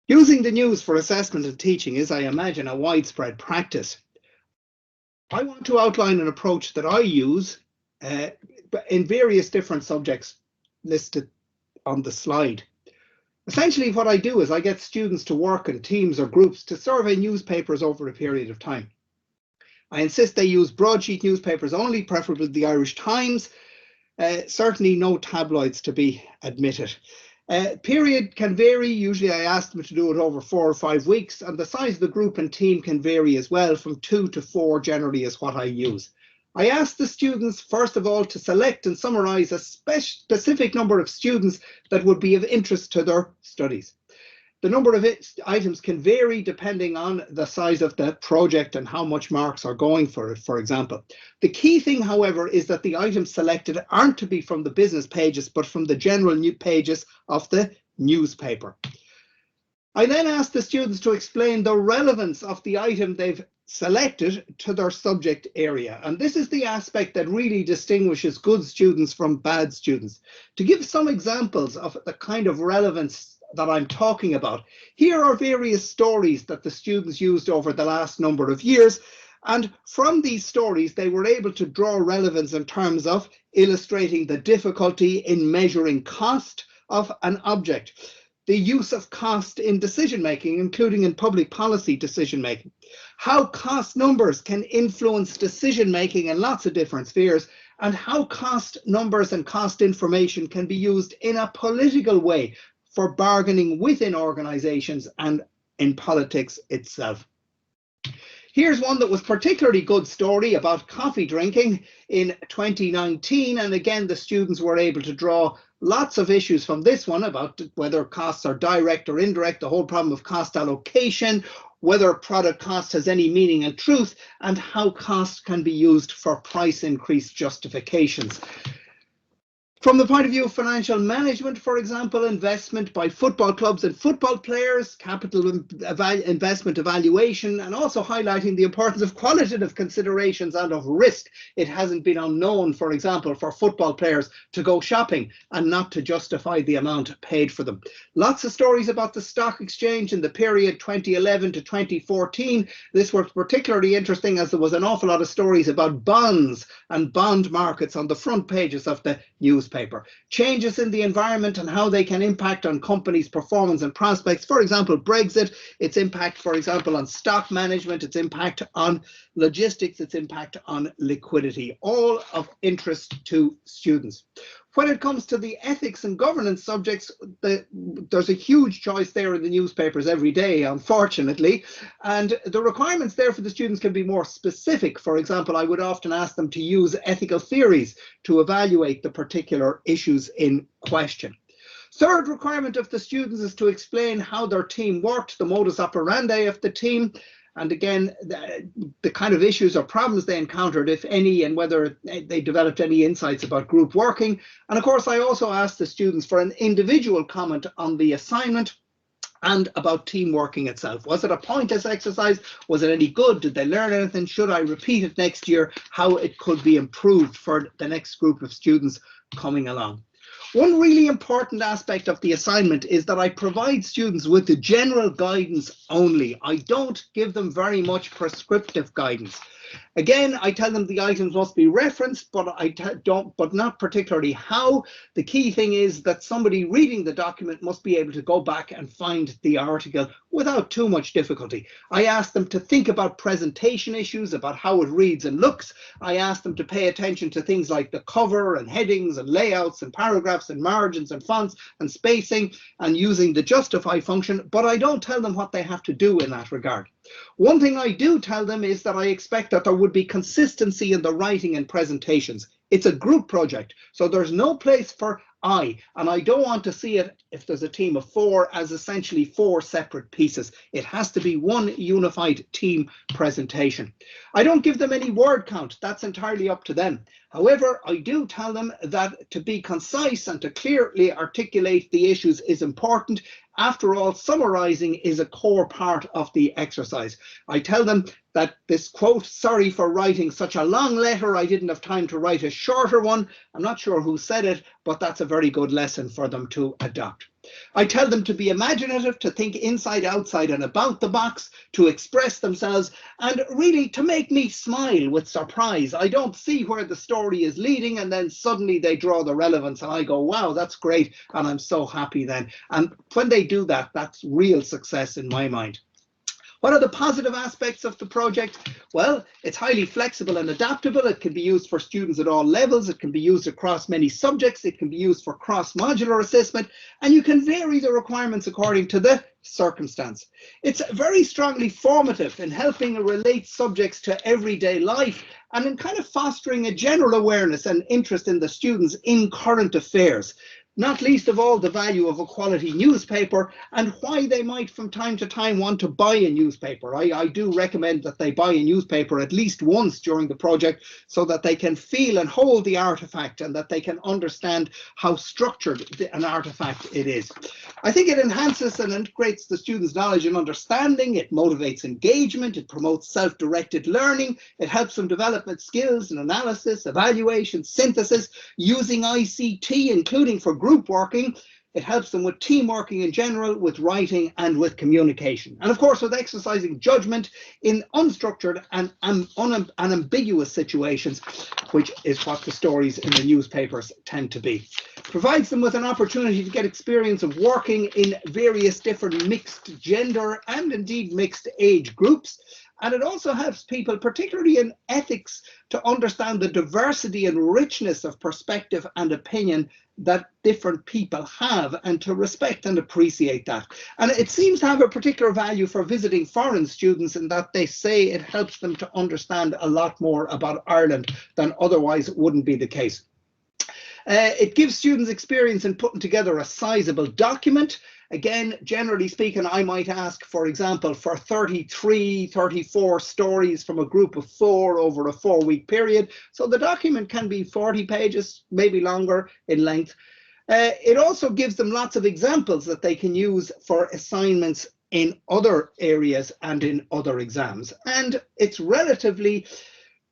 Using the news for assessment and teaching is, I imagine, a widespread practice. I want to outline an approach that I use in various different subjects listed on the slide. Essentially, what I do is I get students to work in teams or groups to survey newspapers over a period of time. I insist they use broadsheet newspapers only, preferably the Irish Times, certainly no tabloids to be admitted. Period can vary. Usually I ask them to do it over 4 or 5 weeks, and the size of the group and team can vary as well. From 2 to 4 generally is what I use. I ask the students, first of all, to select and summarize a specific number of students that would be of interest to their studies. The number of items can vary depending on the size of the project and how much marks are going for it, for example. The key thing, however, is that the items selected aren't to be from the business pages, but from the general new pages of the newspaper. I then ask the students to explain the relevance of the item they've selected to their subject area. And this is the aspect that really distinguishes good students from bad students. To give some examples of the kind of relevance that I'm talking about, here are various stories that the students used over the last number of years. And from these stories, they were able to draw relevance in terms of illustrating the difficulty in measuring cost of an object, the use of cost in decision making, including in public policy decision making, how cost numbers can influence decision making in lots of different spheres, and how cost numbers and cost information can be used in a political way for bargaining within organizations and in politics itself. Here's one that was particularly good story about coffee drinking in 2019. And again, the students were able to draw lots of issues from this one about whether costs are direct or indirect, the whole problem of cost allocation, whether product cost has any meaning and truth, and how cost can be used for price increase justifications. From the point of view of financial management, for example, investment by football clubs and football players, capital investment evaluation, and also highlighting the importance of qualitative considerations and of risk. It hasn't been unknown, for example, for football players to go shopping and not to justify the amount paid for them. Lots of stories about the stock exchange in the period 2011 to 2014. This was particularly interesting as there was an awful lot of stories about bonds and bond markets on the front pages of the newspaper. Changes in the environment and how they can impact on companies' performance and prospects. For example, Brexit, its impact, for example, on stock management, its impact on logistics, its impact on liquidity, all of interest to students. When it comes to the ethics and governance subjects, there's a huge choice there in the newspapers every day, unfortunately, and the requirements there for the students can be more specific. For example, I would often ask them to use ethical theories to evaluate the particular issues in question. Third requirement of the students is to explain how their team worked, the modus operandi of the team, and again, the kind of issues or problems they encountered, if any, and whether they developed any insights about group working. And of course, I also asked the students for an individual comment on the assignment and about team working itself. Was it a pointless exercise? Was it any good? Did they learn anything? Should I repeat it next year? How it could be improved for the next group of students coming along. One really important aspect of the assignment is that I provide students with the general guidance only. I don't give them very much prescriptive guidance. Again, I tell them the items must be referenced, but but not particularly how. The key thing is that somebody reading the document must be able to go back and find the article without too much difficulty. I ask them to think about presentation issues, about how it reads and looks. I ask them to pay attention to things like the cover and headings and layouts and paragraphs and margins and fonts and spacing and using the justify function, but I don't tell them what they have to do in that regard. One thing I do tell them is that I expect that there would be consistency in the writing and presentations. It's a group project, so there's no place for and I don't want to see it, if there's a team of 4, as essentially 4 separate pieces. It has to be one unified team presentation. I don't give them any word count. That's entirely up to them. However, I do tell them that to be concise and to clearly articulate the issues is important. After all, summarizing is a core part of the exercise. I tell them that this quote, "Sorry for writing such a long letter, I didn't have time to write a shorter one." I'm not sure who said it, but that's a very good lesson for them to adopt. I tell them to be imaginative, to think inside, outside, and about the box, to express themselves, and really to make me smile with surprise. I don't see where the story is leading, and then suddenly they draw the relevance, and I go, wow, that's great, and I'm so happy then. And when they do that, that's real success in my mind. What are the positive aspects of the project? Well, it's highly flexible and adaptable. It can be used for students at all levels. It can be used across many subjects. It can be used for cross-modular assessment, and you can vary the requirements according to the circumstance. It's very strongly formative in helping relate subjects to everyday life and in kind of fostering a general awareness and interest in the students in current affairs. Not least of all, the value of a quality newspaper and why they might from time to time want to buy a newspaper. I do recommend that they buy a newspaper at least once during the project so that they can feel and hold the artifact and that they can understand how structured an artifact it is. I think it enhances and integrates the students' knowledge and understanding. It motivates engagement. It promotes self-directed learning. It helps them develop skills in analysis, evaluation, synthesis, using ICT, including for group working. It helps them with team working in general, with writing and with communication. And of course, with exercising judgment in unstructured and unambiguous situations, which is what the stories in the newspapers tend to be. Provides them with an opportunity to get experience of working in various different mixed gender and indeed mixed age groups. And it also helps people, particularly in ethics, to understand the diversity and richness of perspective and opinion that different people have, and to respect and appreciate that. And it seems to have a particular value for visiting foreign students in that they say it helps them to understand a lot more about Ireland than otherwise wouldn't be the case. It gives students experience in putting together a sizable document. Again, generally speaking, I might ask, for example, for 33, 34 stories from a group of 4 over a 4-week period. So the document can be 40 pages, maybe longer in length. It also gives them lots of examples that they can use for assignments in other areas and in other exams. And it's relatively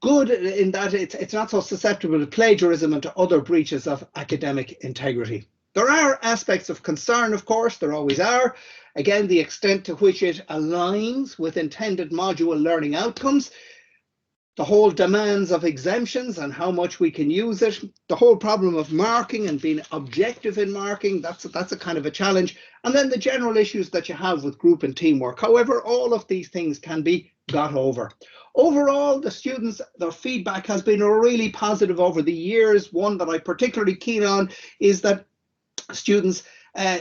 good in that it's not so susceptible to plagiarism and to other breaches of academic integrity. There are aspects of concern, of course, there always are. Again, the extent to which it aligns with intended module learning outcomes, the whole demands of exemptions and how much we can use it, the whole problem of marking and being objective in marking, that's a kind of a challenge. And then the general issues that you have with group and teamwork. However, all of these things can be got over. Overall, the students, their feedback has been really positive over the years. One that I'm particularly keen on is that students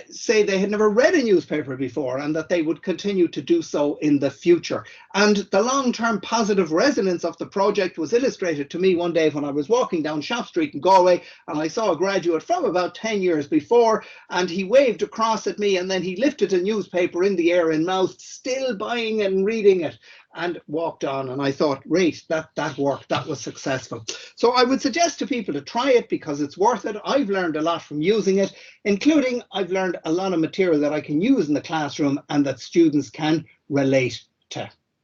say they had never read a newspaper before and that they would continue to do so in the future. And the long-term positive resonance of the project was illustrated to me one day when I was walking down Shop Street in Galway, and I saw a graduate from about 10 years before, and he waved across at me and then he lifted a newspaper in the air and mouthed, "Still buying and reading it," and walked on. And I thought, great, that worked, that was successful. So I would suggest to people to try it because it's worth it. I've learned a lot from using it, including I've learned a lot of material that I can use in the classroom and that students can relate to.